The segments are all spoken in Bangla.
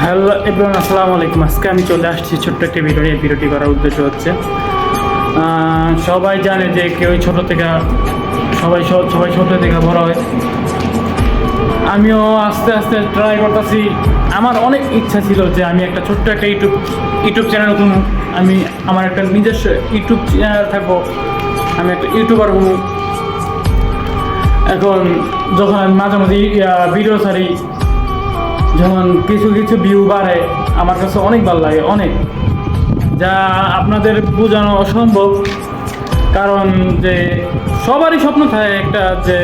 হ্যালো এভরিওয়ান, আসসালামু আলাইকুম। আজকে আমি চলে আসছি ছোট্ট একটি ভিডিও নিয়ে। ভিডিওটি করার উদ্দেশ্য হচ্ছে সবাই জানে যে কেউ ছোট থেকে সবাই ছোট থেকে বড় হয়। আমিও আস্তে আস্তে ট্রাই করতেছি। আমার অনেক ইচ্ছা ছিল যে আমি একটা ছোট্ট একটা ইউটিউব চ্যানেল খুলব। আমার একটা নিজস্ব ইউটিউব চ্যানেল থাকবো, আমি একটা ইউটিউবার হব। এখন যখন আমি মাঝে মাঝে ভিডিও ছাড়ি, যখন কিছু কিছু ভিউ বাড়ে, আমার কাছে অনেক ভালো লাগে, অনেক, যা আপনাদের বোঝানো অসম্ভব। কারণ যে সবারই স্বপ্ন থাকে একটা, যে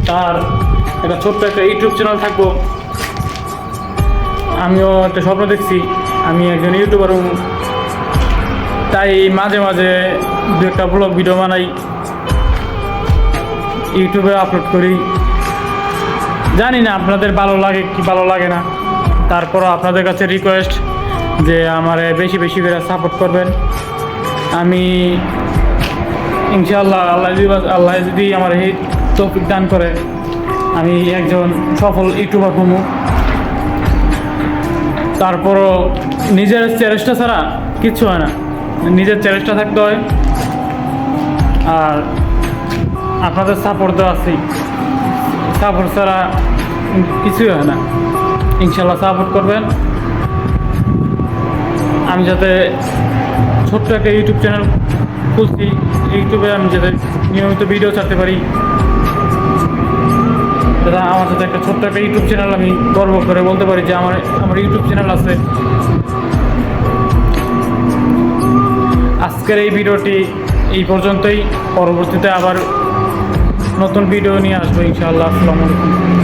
তার একটা ছোট্ট একটা ইউটিউব চ্যানেল থাকবো। আমিও একটা স্বপ্ন দেখছি, আমি একজন ইউটিউবার হব। তাই মাঝে মাঝে দু একটা ব্লগ ভিডিও বানাই, ইউটিউবে আপলোড করি। জানি না আপনাদের ভালো লাগে কি ভালো লাগে না, তারপরও আপনাদের কাছে রিকোয়েস্ট যে আমার বেশি বেশি করে সাপোর্ট করবেন। আমি ইনশাআল্লাহ আল্লাহ যদি আমার এই তৌফিক দান করে, আমি একজন সফল ইউটিউবার হব। তারপরও নিজের চ্যালেঞ্জটা ছাড়া কিচ্ছু হয় না, নিজের চ্যালেঞ্জটা থাকতে হয়। আর আপনাদের সাপোর্ট তো আছেই, সাপোর্ট ছাড়া কিছুই হয় না। ইনশাল্লাহ সাপোর্ট করবেন। আমি যাতে ছোট্ট একটা ইউটিউব চ্যানেল খুলছি, ইউটিউবে আমি যাতে নিয়মিত ভিডিও ছাড়তে পারি, যাতে আমার সাথে একটা ছোট্ট একটা ইউটিউব চ্যানেল আমি গর্ব করে বলতে পারি যে আমার ইউটিউব চ্যানেল আছে। আজকের এই ভিডিওটি এই পর্যন্তই। পরবর্তীতে আবার নতুন ভিডিও নিয়ে আসবো ইনশাআল্লাহ। আসসালামু আলাইকুম।